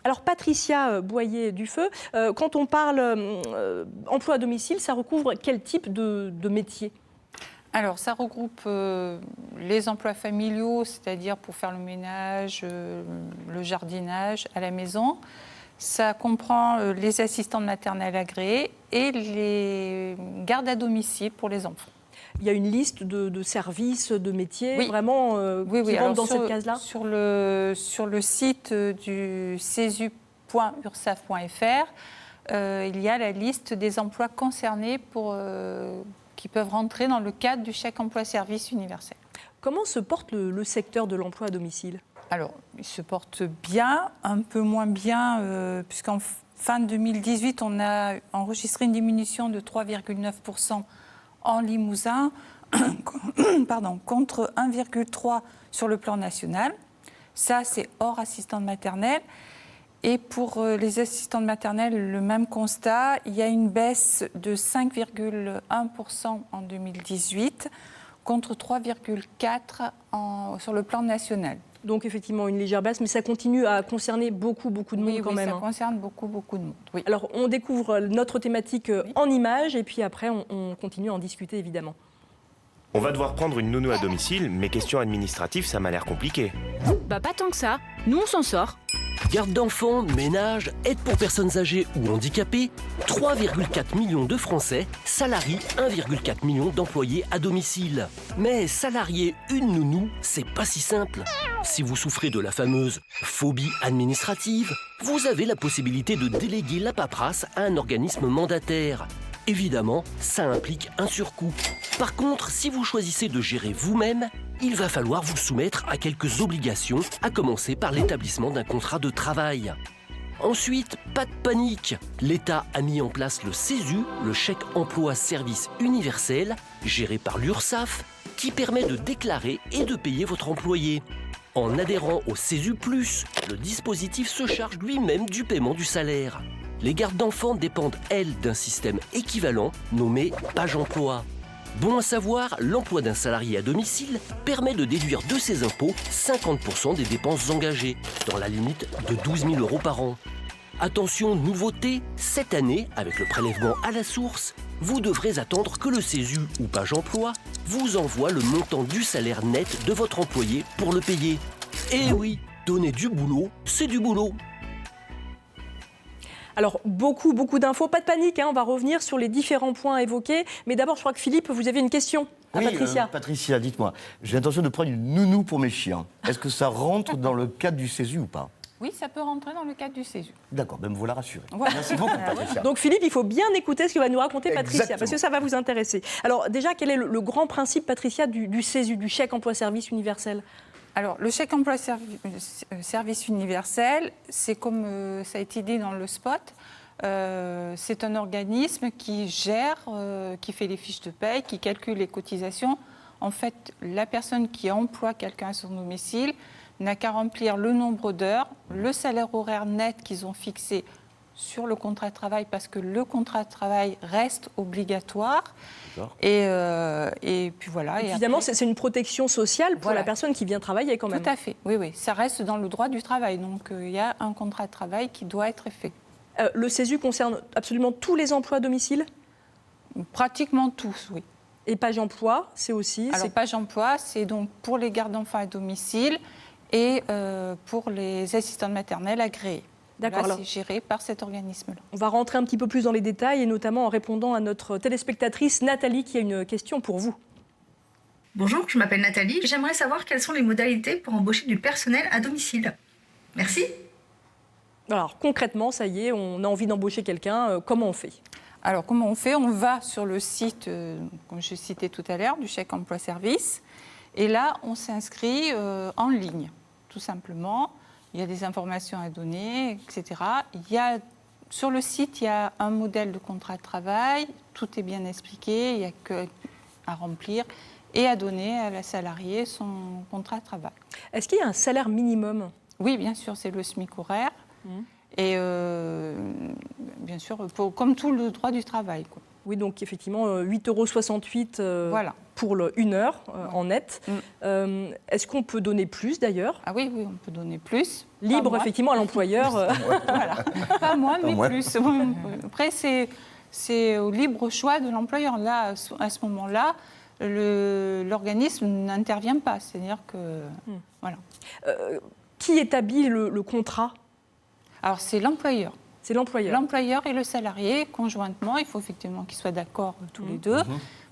Alors Patricia Boyer-Dufeu, quand on parle emploi à domicile, ça recouvre quel type de métier ? Alors, ça regroupe les emplois familiaux, c'est-à-dire pour faire le ménage, le jardinage à la maison. Ça comprend les assistantes maternelles agréées et les gardes à domicile pour les enfants. Il y a une liste de services, de métiers, vraiment qui rentrent dans cette case-là ? Sur le site du cesu.ursaf.fr, il y a la liste des emplois concernés qui peuvent rentrer dans le cadre du chèque emploi-service universel. Comment se porte le secteur de l'emploi à domicile ? Alors, il se porte bien, un peu moins bien, puisqu'en fin 2018, on a enregistré une diminution de 3,9% en Limousin, contre 1,3% sur le plan national. Ça, c'est hors assistante maternelle. Et pour les assistantes maternelles, le même constat, il y a une baisse de 5,1% en 2018 contre 3,4% sur le plan national. Donc effectivement une légère baisse, mais ça continue à concerner beaucoup de monde quand même. Oui, ça concerne beaucoup de monde. Oui. Alors on découvre notre thématique en images et puis après on continue à en discuter évidemment. On va devoir prendre une nounou à domicile, mais question administrative, ça m'a l'air compliqué. Bah pas tant que ça, nous on s'en sort. Garde d'enfants, ménage, aide pour personnes âgées ou handicapées, 3,4 millions de Français salarient 1,4 million d'employés à domicile. Mais salarier une nounou, c'est pas si simple. Si vous souffrez de la fameuse phobie administrative, vous avez la possibilité de déléguer la paperasse à un organisme mandataire. Évidemment, ça implique un surcoût. Par contre, si vous choisissez de gérer vous-même, il va falloir vous soumettre à quelques obligations, à commencer par l'établissement d'un contrat de travail. Ensuite, pas de panique. L'État a mis en place le CESU, le chèque emploi service universel, géré par l'URSSAF, qui permet de déclarer et de payer votre employé. En adhérant au CESU+, le dispositif se charge lui-même du paiement du salaire. Les gardes d'enfants dépendent, elles, d'un système équivalent nommé Page Emploi. Bon à savoir, l'emploi d'un salarié à domicile permet de déduire de ses impôts 50% des dépenses engagées, dans la limite de 12 000 € par an. Attention, nouveauté, cette année, avec le prélèvement à la source, vous devrez attendre que le CESU ou Page Emploi vous envoie le montant du salaire net de votre employé pour le payer. Et oui, donner du boulot, c'est du boulot. Alors, beaucoup d'infos, pas de panique, on va revenir sur les différents points évoqués. Mais d'abord, je crois que Philippe, vous avez une question à Patricia. Patricia, dites-moi, j'ai l'intention de prendre une nounou pour mes chiens. Est-ce que ça rentre dans le cadre du CESU ou pas ? Oui, ça peut rentrer dans le cadre du CESU. D'accord, me voilà rassuré. Voilà. Merci beaucoup, Patricia. Donc Philippe, il faut bien écouter ce que va nous raconter Patricia, Exactement. parce que ça va vous intéresser. Alors déjà, quel est le grand principe, Patricia, du CESU, du chèque emploi-service universel ? Alors, le chèque emploi-service universel, c'est comme ça a été dit dans le spot, c'est un organisme qui gère, qui fait les fiches de paye, qui calcule les cotisations. En fait, la personne qui emploie quelqu'un à son domicile n'a qu'à remplir le nombre d'heures, le salaire horaire net qu'ils ont fixé sur le contrat de travail, parce que le contrat de travail reste obligatoire. Et puis voilà. Et évidemment, après, c'est une protection sociale pour la personne qui vient travailler quand même. Tout à fait, oui. Ça reste dans le droit du travail. Donc, il y a un contrat de travail qui doit être fait. Le CESU concerne absolument tous les emplois à domicile ? Pratiquement tous, oui. Et Page Emploi, c'est aussi... Alors, Page Emploi, c'est donc pour les gardes d'enfants à domicile et pour les assistantes maternelles agréées. D'accord. Là, c'est géré par cet organisme-là. On va rentrer un petit peu plus dans les détails et notamment en répondant à notre téléspectatrice Nathalie qui a une question pour vous. Bonjour, je m'appelle Nathalie. J'aimerais savoir quelles sont les modalités pour embaucher du personnel à domicile. Merci. Alors concrètement, ça y est, on a envie d'embaucher quelqu'un. Comment on fait ? Alors comment on fait ? On va sur le site, comme je citais tout à l'heure, du chèque emploi-service. Et là, on s'inscrit en ligne, tout simplement. Il y a des informations à donner, etc. Sur le site, il y a un modèle de contrat de travail. Tout est bien expliqué. Il n'y a qu'à remplir et à donner à la salariée son contrat de travail. Est-ce qu'il y a un salaire minimum ? Oui, bien sûr, c'est le SMIC horaire. Et bien sûr, comme tout le droit du travail, quoi. Oui, donc effectivement, 8,68 € voilà. pour 1 heure en net. Est-ce qu'on peut donner plus d'ailleurs? Ah oui, on peut donner plus. Libre effectivement à l'employeur. Voilà. Pas moins, mais moi. plus. Après, c'est au libre choix de l'employeur. Là, à ce moment-là, l'organisme n'intervient pas. C'est-à-dire que... Voilà. Qui établit le contrat? Alors, c'est l'employeur. C'est l'employeur. L'employeur et le salarié, conjointement, il faut effectivement qu'ils soient d'accord tous les deux.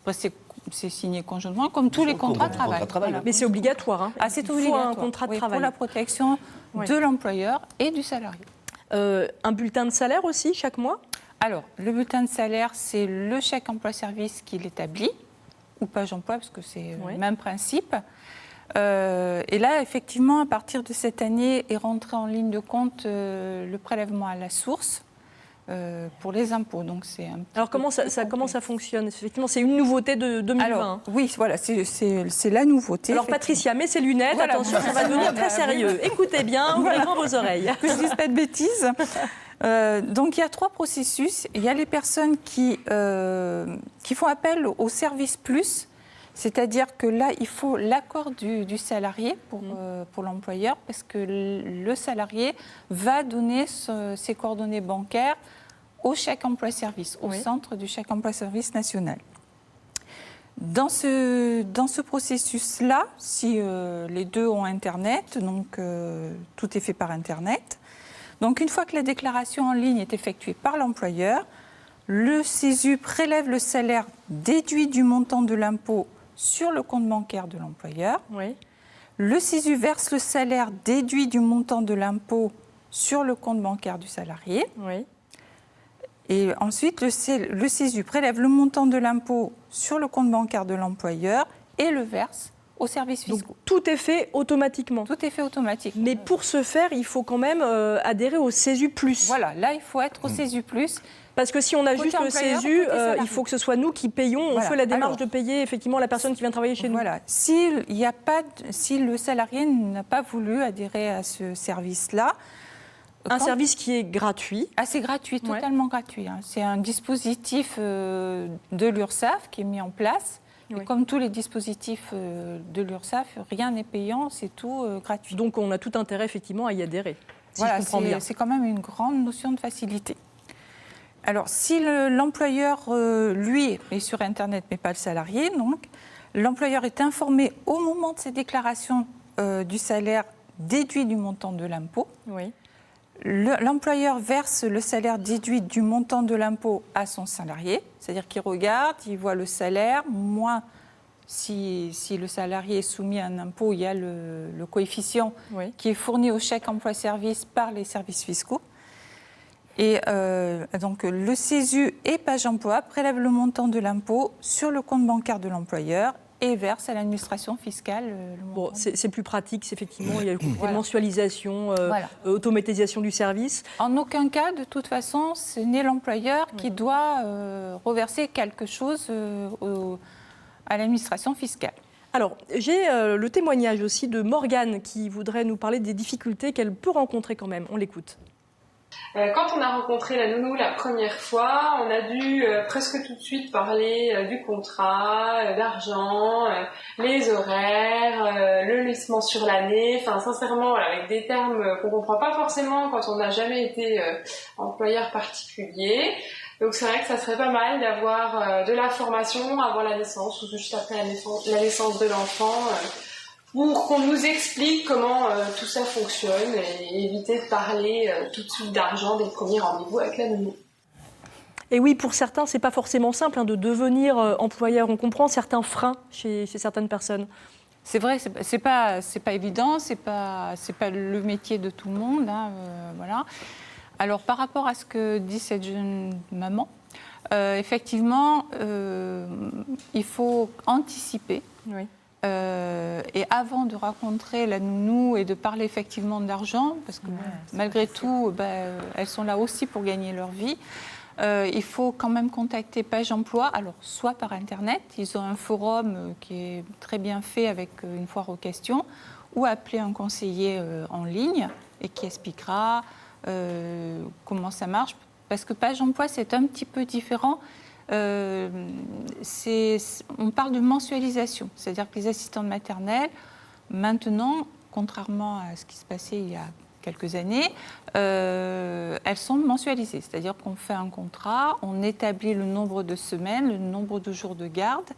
Après, c'est signé conjointement, comme tous les contrats de travail. Voilà. Mais c'est obligatoire. Hein. Ah, c'est Il faut obligatoire. un contrat de Oui, travail. pour la protection de l'employeur et du salarié. Un bulletin de salaire aussi, chaque mois? Alors, le bulletin de salaire, c'est le chèque emploi-service qui l'établit, ou page emploi, parce que c'est le même principe. Et là, effectivement, à partir de cette année, est rentré en ligne de compte le prélèvement à la source pour les impôts. Donc, c'est un petit Alors, comment ça fonctionne? Effectivement, c'est une nouveauté de 2020. Alors, oui, voilà, c'est la nouveauté. Alors, Patricia, mets ses lunettes. Voilà. Attention, ça va devenir très sérieux. Écoutez bien, ouvrez grand vos oreilles. Que je ne dise pas de bêtises. Donc, il y a 3 processus. Il y a les personnes qui font appel au service plus, c'est-à-dire que là, il faut l'accord du salarié pour l'employeur, parce que le salarié va donner ses coordonnées bancaires au chèque emploi-service, au centre du chèque emploi-service national. Dans ce processus-là, si les deux ont Internet, donc tout est fait par Internet. Donc, une fois que la déclaration en ligne est effectuée par l'employeur, le CESU prélève le salaire déduit du montant de l'impôt sur le compte bancaire de l'employeur. Oui. Le CESU verse le salaire déduit du montant de l'impôt sur le compte bancaire du salarié. Oui. Et ensuite, le CESU prélève le montant de l'impôt sur le compte bancaire de l'employeur et le verse aux services fiscaux. Donc, tout est fait automatiquement. Tout est fait automatiquement. Mais pour ce faire, il faut quand même adhérer au CESU+. Voilà, là, il faut être au CESU+. Parce que si on a Côté juste le employeur, CESU, côté salarié. il faut que ce soit nous qui payons. On Voilà. fait la démarche Alors, de payer effectivement la personne qui vient travailler chez nous. Voilà. Si le salarié n'a pas voulu adhérer à ce service-là, Un service qui est gratuit. Ah, c'est gratuit, totalement gratuit. Hein. C'est un dispositif de l'URSSAF qui est mis en place. Et comme tous les dispositifs de l'URSSAF, rien n'est payant, c'est tout gratuit. Donc on a tout intérêt effectivement à y adhérer. Si Voilà, je comprends bien. c'est quand même une grande notion de facilité. Alors, si l'employeur, lui, est sur Internet, mais pas le salarié, donc, l'employeur est informé au moment de ses déclarations du salaire déduit du montant de l'impôt. Oui. L'employeur verse le salaire déduit du montant de l'impôt à son salarié, c'est-à-dire qu'il regarde, il voit le salaire, moins si le salarié est soumis à un impôt, il y a le coefficient qui est fourni au chèque emploi-service par les services fiscaux. Et donc le CESU et Page Emploi prélèvent le montant de l'impôt sur le compte bancaire de l'employeur et verse à l'administration fiscale le montant. Bon, c'est plus pratique, effectivement. Il y a une mensualisation, automatisation du service. En aucun cas, de toute façon, ce n'est l'employeur qui doit reverser quelque chose à l'administration fiscale. Alors, j'ai le témoignage aussi de Morgane qui voudrait nous parler des difficultés qu'elle peut rencontrer quand même. On l'écoute. Quand on a rencontré la nounou la première fois, on a dû presque tout de suite parler du contrat, d'argent, les horaires, le lissement sur l'année, enfin sincèrement voilà, avec des termes qu'on comprend pas forcément quand on n'a jamais été employeur particulier. Donc c'est vrai que ça serait pas mal d'avoir de la formation avant la naissance ou juste après la naissance de l'enfant. Pour qu'on nous explique comment tout ça fonctionne et éviter de parler tout de suite d'argent dès le premier rendez-vous avec la nounou. Et oui, pour certains, c'est pas forcément simple de devenir employeur. On comprend certains freins chez certaines personnes. C'est vrai, c'est pas évident, c'est pas le métier de tout le monde, hein, voilà. Alors par rapport à ce que dit cette jeune maman, effectivement, il faut anticiper. Oui. Et avant de rencontrer la nounou et de parler effectivement d'argent, parce que malgré tout, elles sont là aussi pour gagner leur vie, il faut quand même contacter Page Emploi, alors soit par Internet, ils ont un forum qui est très bien fait avec une foire aux questions, ou appeler un conseiller en ligne et qui expliquera comment ça marche, parce que Page Emploi c'est un petit peu différent. on parle de mensualisation. C'est-à-dire que les assistantes maternelles, maintenant, contrairement à ce qui se passait il y a quelques années, elles sont mensualisées. C'est-à-dire qu'on fait un contrat, on établit le nombre de semaines, le nombre de jours de garde,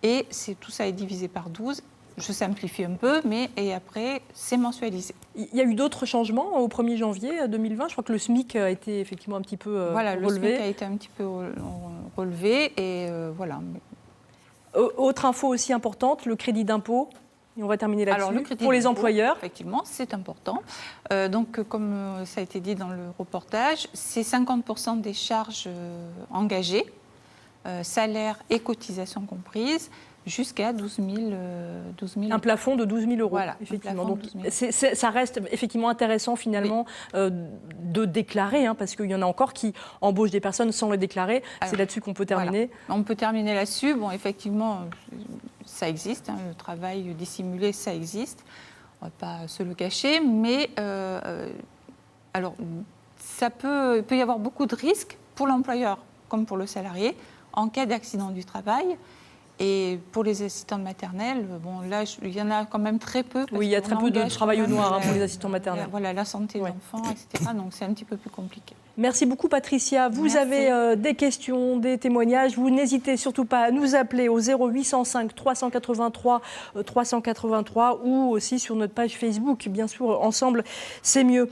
et tout ça est divisé par 12. Je simplifie un peu, et après, c'est mensualisé. Il y a eu d'autres changements au 1er janvier 2020. Je crois que le SMIC a été effectivement un petit peu voilà, relevé. Le SMIC a été un petit peu relevé, et voilà. Autre info aussi importante, le crédit d'impôt. Et on va terminer là-dessus. Pour les employeurs. Effectivement, c'est important. Donc, comme ça a été dit dans le reportage, c'est 50% des charges engagées, salaires et cotisations comprises, jusqu'à 12 000 Un plafond de 12 000 euros. Voilà, effectivement. Donc, ça reste effectivement intéressant finalement de déclarer, parce qu'il y en a encore qui embauchent des personnes sans les déclarer. C'est là-dessus qu'on peut terminer. Voilà. On peut terminer là-dessus. Bon, effectivement, ça existe. Le travail dissimulé, ça existe. On ne va pas se le cacher. Mais alors, il peut y avoir beaucoup de risques pour l'employeur comme pour le salarié en cas d'accident du travail. Et pour les assistantes maternelles, bon, là, il y en a quand même très peu. Oui, il y a très peu de travail au noir pour les assistantes maternelles. Voilà, la santé des enfants, etc. Donc, c'est un petit peu plus compliqué. Merci beaucoup, Patricia. Vous avez des questions, des témoignages. Vous n'hésitez surtout pas à nous appeler au 0805 383 383 ou aussi sur notre page Facebook. Bien sûr, ensemble, c'est mieux.